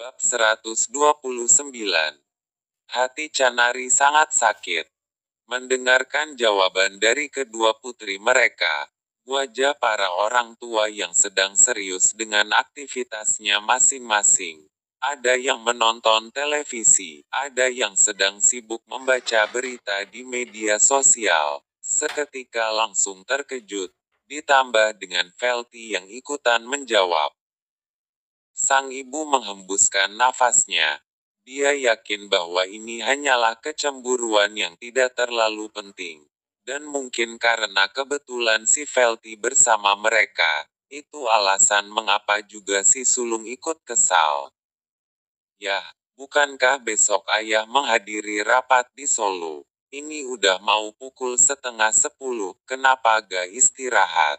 Bab 129. Hati Canari sangat sakit. Mendengarkan jawaban dari kedua putri mereka, wajah para orang tua yang sedang serius dengan aktivitasnya masing-masing. Ada yang menonton televisi, ada yang sedang sibuk membaca berita di media sosial. Seketika langsung terkejut, ditambah dengan Velty yang ikutan menjawab. Sang ibu menghembuskan nafasnya. Dia yakin bahwa ini hanyalah kecemburuan yang tidak terlalu penting. Dan mungkin karena kebetulan si Velty bersama mereka, itu alasan mengapa juga si sulung ikut kesal. Yah, bukankah besok ayah menghadiri rapat di Solo? Ini udah mau pukul 9:30, kenapa gak istirahat?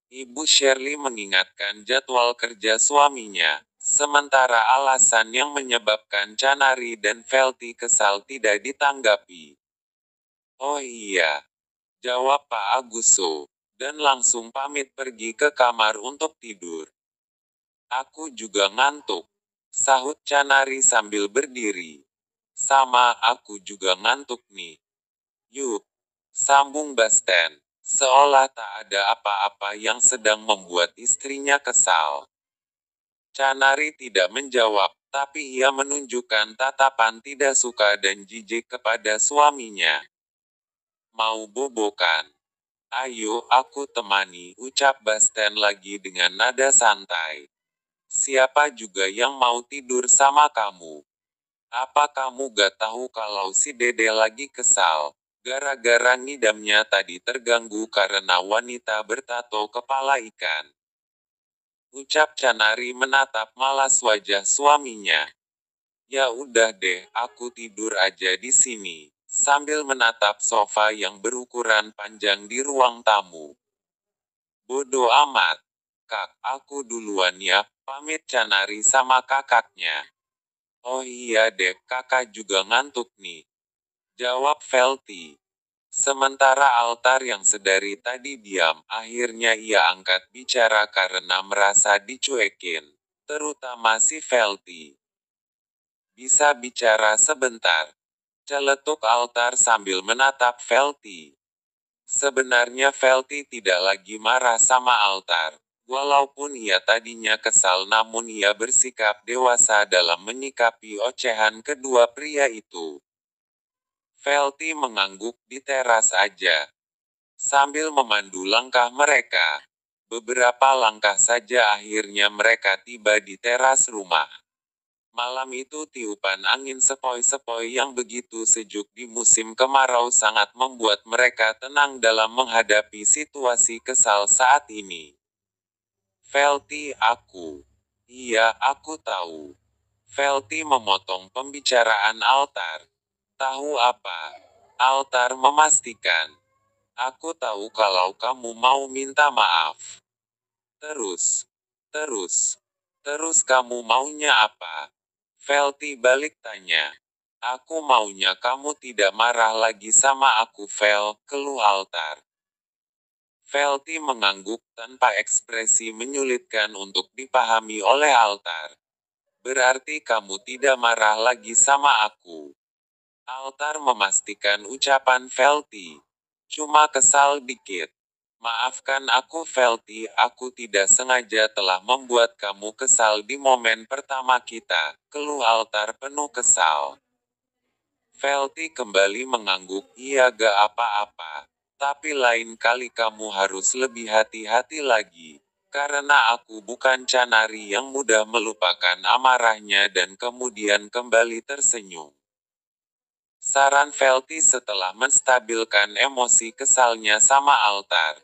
Ibu Shirley mengingatkan jadwal kerja suaminya, sementara alasan yang menyebabkan Canari dan Velty kesal tidak ditanggapi. Oh iya, jawab Pak Aguso, dan langsung pamit pergi ke kamar untuk tidur. Aku juga ngantuk, sahut Canari sambil berdiri. Sama, aku juga ngantuk nih. Yuk, sambung Basten. Seolah tak ada apa-apa yang sedang membuat istrinya kesal. Canari tidak menjawab, tapi ia menunjukkan tatapan tidak suka dan jijik kepada suaminya. Mau bobo kan? Ayo aku temani, ucap Basten lagi dengan nada santai. Siapa juga yang mau tidur sama kamu? Apa kamu gak tahu kalau si Dede lagi kesal? Gara-gara ngidamnya tadi terganggu karena wanita bertato kepala ikan. Ucap Canari menatap malas wajah suaminya. Ya udah deh, aku tidur aja di sini, sambil menatap sofa yang berukuran panjang di ruang tamu. Bodo amat. Kak, aku duluan ya, pamit Canari sama kakaknya. Oh iya deh, kakak juga ngantuk nih. Jawab Velty. Sementara Altar yang sedari tadi diam, akhirnya ia angkat bicara karena merasa dicuekin. Terutama si Velty. Bisa bicara sebentar. Celetuk Altar sambil menatap Velty. Sebenarnya Velty tidak lagi marah sama Altar. Walaupun ia tadinya kesal namun ia bersikap dewasa dalam menyikapi ocehan kedua pria itu. Velty mengangguk di teras aja, sambil memandu langkah mereka. Beberapa langkah saja akhirnya mereka tiba di teras rumah. Malam itu tiupan angin sepoi-sepoi yang begitu sejuk di musim kemarau sangat membuat mereka tenang dalam menghadapi situasi kesal saat ini. Velty, aku. Iya, aku tahu. Velty memotong pembicaraan Altar. Tahu apa? Altar memastikan. Aku tahu kalau kamu mau minta maaf. Terus kamu maunya apa? Velty balik tanya. Aku maunya kamu tidak marah lagi sama aku keluh Altar. Velty mengangguk tanpa ekspresi menyulitkan untuk dipahami oleh Altar. Berarti kamu tidak marah lagi sama aku. Altar memastikan ucapan Velty. Cuma kesal dikit. Maafkan aku Velty, aku tidak sengaja telah membuat kamu kesal di momen pertama kita, keluh Altar penuh kesal. Velty kembali mengangguk, iya gak apa-apa. Tapi lain kali kamu harus lebih hati-hati lagi. Karena aku bukan Canari yang mudah melupakan amarahnya dan kemudian kembali tersenyum. Saran Velty setelah menstabilkan emosi kesalnya sama Altar.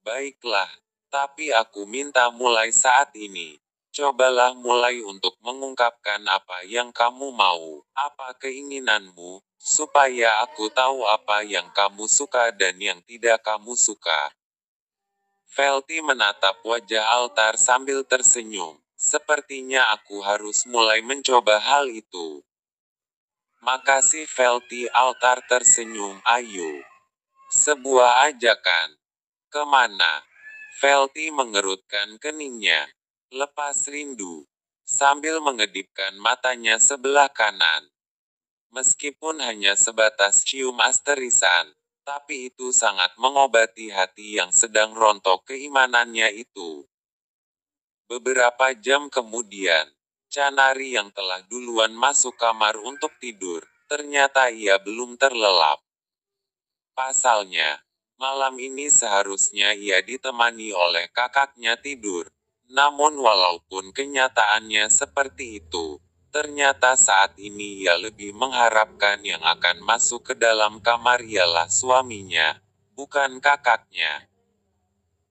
Baiklah, tapi aku minta mulai saat ini. Cobalah mulai untuk mengungkapkan apa yang kamu mau, apa keinginanmu, supaya aku tahu apa yang kamu suka dan yang tidak kamu suka. Velty menatap wajah Altar sambil tersenyum. Sepertinya aku harus mulai mencoba hal itu. Makasih Velty, Altar tersenyum, ayo. Sebuah ajakan. Kemana? Velty mengerutkan keningnya. Lepas rindu. sambil mengedipkan matanya sebelah kanan. Meskipun hanya sebatas cium asterisan, tapi itu sangat mengobati hati yang sedang rontok keimanannya itu. Beberapa jam kemudian, Canari yang telah duluan masuk kamar untuk tidur, ternyata ia belum terlelap. Pasalnya, malam ini seharusnya ia ditemani oleh kakaknya tidur. Namun walaupun kenyataannya seperti itu, ternyata saat ini ia lebih mengharapkan yang akan masuk ke dalam kamar ialah suaminya, bukan kakaknya.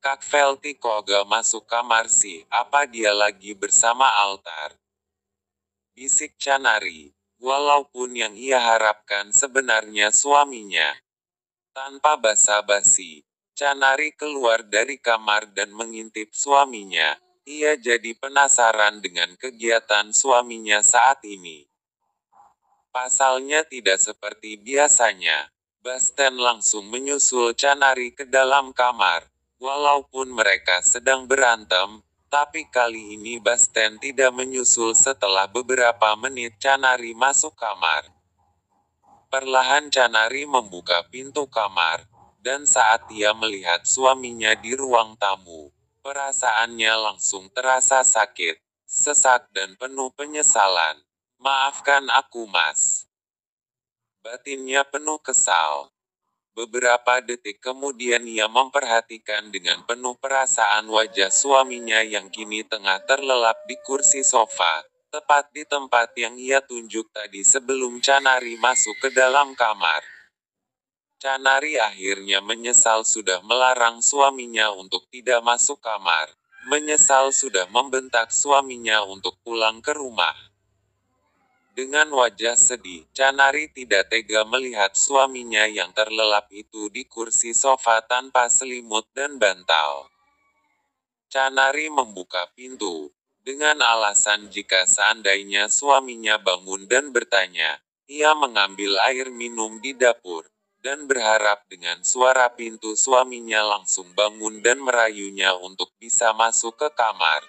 Kak Velti kok gak masuk kamar sih, apa dia lagi bersama Altar? Bisik Canari, walaupun yang ia harapkan sebenarnya suaminya. Tanpa basa-basi, Canari keluar dari kamar dan mengintip suaminya. Ia jadi penasaran dengan kegiatan suaminya saat ini. Pasalnya tidak seperti biasanya. Basten langsung menyusul Canari ke dalam kamar. Walaupun mereka sedang berantem, tapi kali ini Basten tidak menyusul setelah beberapa menit Canari masuk kamar. Perlahan Canari membuka pintu kamar, dan saat ia melihat suaminya di ruang tamu, perasaannya langsung terasa sakit, sesak dan penuh penyesalan. Maafkan aku mas. Batinnya penuh kesal. Beberapa detik kemudian ia memperhatikan dengan penuh perasaan wajah suaminya yang kini tengah terlelap di kursi sofa, tepat di tempat yang ia tunjuk tadi sebelum Canari masuk ke dalam kamar. Canari akhirnya menyesal sudah melarang suaminya untuk tidak masuk kamar, menyesal sudah membentak suaminya untuk pulang ke rumah. Dengan wajah sedih, Canari tidak tega melihat suaminya yang terlelap itu di kursi sofa tanpa selimut dan bantal. Canari membuka pintu, dengan alasan jika seandainya suaminya bangun dan bertanya, ia mengambil air minum di dapur, dan berharap dengan suara pintu suaminya langsung bangun dan merayunya untuk bisa masuk ke kamar.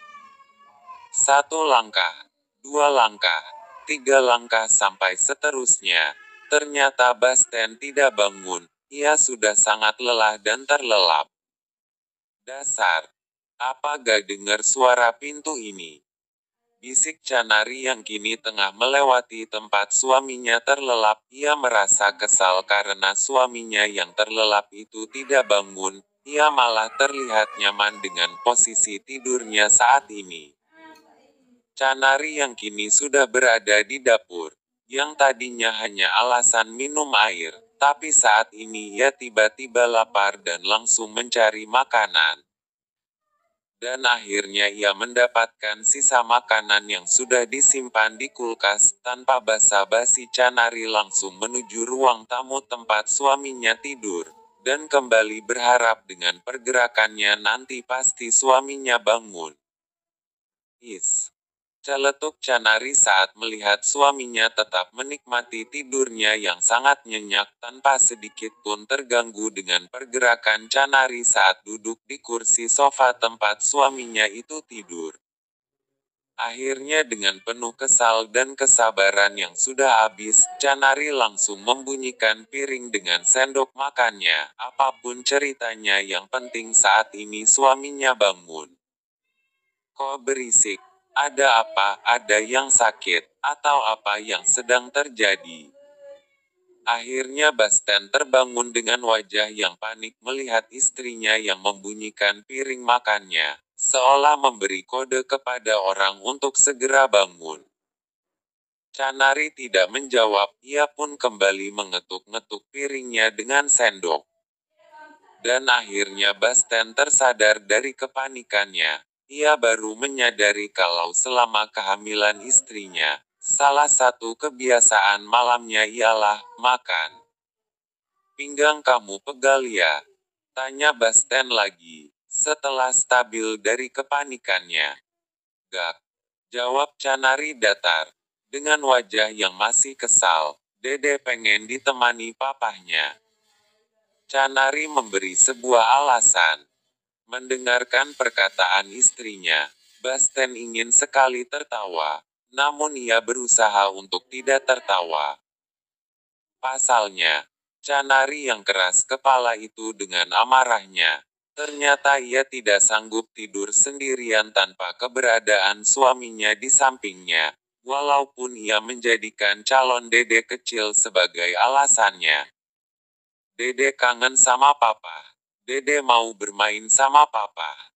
1 langkah, 2 langkah, 3 langkah sampai seterusnya. Ternyata Basten tidak bangun, ia sudah sangat lelah dan terlelap. Dasar, apa gak dengar suara pintu ini? Bisik Canari yang kini tengah melewati tempat suaminya terlelap. Ia merasa kesal karena suaminya yang terlelap itu tidak bangun, ia malah terlihat nyaman dengan posisi tidurnya saat ini. Canari yang kini sudah berada di dapur, yang tadinya hanya alasan minum air, tapi saat ini ia tiba-tiba lapar dan langsung mencari makanan. Dan akhirnya ia mendapatkan sisa makanan yang sudah disimpan di kulkas. Tanpa basa-basi Canari langsung menuju ruang tamu tempat suaminya tidur, dan kembali berharap dengan pergerakannya nanti pasti suaminya bangun. Celetuk Canari saat melihat suaminya tetap menikmati tidurnya yang sangat nyenyak tanpa sedikit pun terganggu dengan pergerakan Canari saat duduk di kursi sofa tempat suaminya itu tidur. Akhirnya dengan penuh kesal dan kesabaran yang sudah habis, Canari langsung membunyikan piring dengan sendok makannya. Apapun ceritanya yang penting saat ini suaminya bangun. Kok berisik? Ada apa? Ada yang sakit? Atau apa yang sedang terjadi? Akhirnya Basten terbangun dengan wajah yang panik melihat istrinya yang membunyikan piring makannya, seolah memberi kode kepada orang untuk segera bangun. Canari tidak menjawab, ia pun kembali mengetuk-ngetuk piringnya dengan sendok. Dan akhirnya Basten tersadar dari kepanikannya. Ia baru menyadari kalau selama kehamilan istrinya, salah satu kebiasaan malamnya ialah makan. Pinggang kamu pegal ya? Tanya Basten lagi, setelah stabil dari kepanikannya. Gak, jawab Canari datar, dengan wajah yang masih kesal. Dede pengen ditemani papahnya. Canari memberi sebuah alasan. Mendengarkan perkataan istrinya, Basten ingin sekali tertawa, namun ia berusaha untuk tidak tertawa. Pasalnya, Canari yang keras kepala itu dengan amarahnya. Ternyata ia tidak sanggup tidur sendirian tanpa keberadaan suaminya di sampingnya, walaupun ia menjadikan calon dede kecil sebagai alasannya. Dede kangen sama papa. Dede mau bermain sama papa.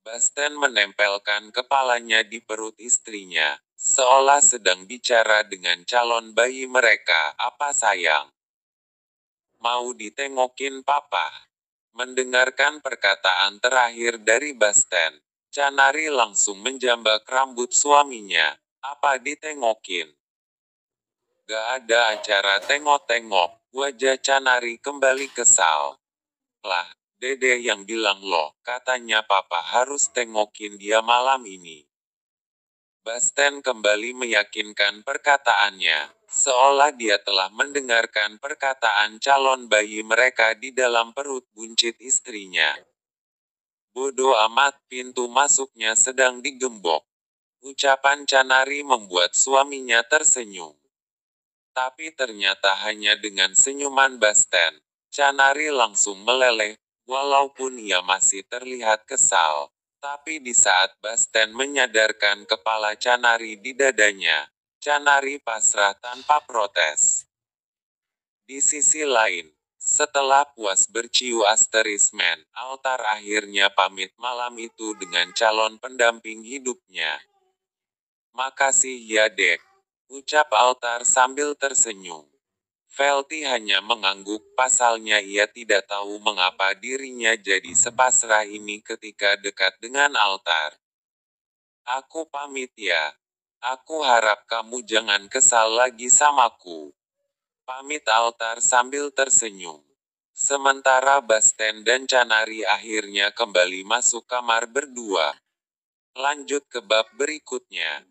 Basten menempelkan kepalanya di perut istrinya, seolah sedang bicara dengan calon bayi mereka. Apa sayang? Mau ditengokin papa? Mendengarkan perkataan terakhir dari Basten, Canari langsung menjambak rambut suaminya. Apa ditengokin? Gak ada acara tengok-tengok, wajah Canari kembali kesal. Lah, Dede yang bilang loh, katanya papa harus tengokin dia malam ini. Basten kembali meyakinkan perkataannya, seolah dia telah mendengarkan perkataan calon bayi mereka di dalam perut buncit istrinya. Bodoh amat, pintu masuknya sedang digembok. Ucapan Canari membuat suaminya tersenyum. Tapi ternyata hanya dengan senyuman Basten, Canari langsung meleleh. Walaupun ia masih terlihat kesal, tapi di saat Basten menyadarkan kepala Canari di dadanya, Canari pasrah tanpa protes. Di sisi lain, setelah puas berciu asterismen, Altar akhirnya pamit malam itu dengan calon pendamping hidupnya. Makasih ya dek, ucap Altar sambil tersenyum. Velti hanya mengangguk, pasalnya ia tidak tahu mengapa dirinya jadi sepasrah ini ketika dekat dengan Altar. Aku pamit ya. Aku harap kamu jangan kesal lagi samaku. Pamit Altar sambil tersenyum. Sementara Basten dan Canari akhirnya kembali masuk kamar berdua. Lanjut ke bab berikutnya.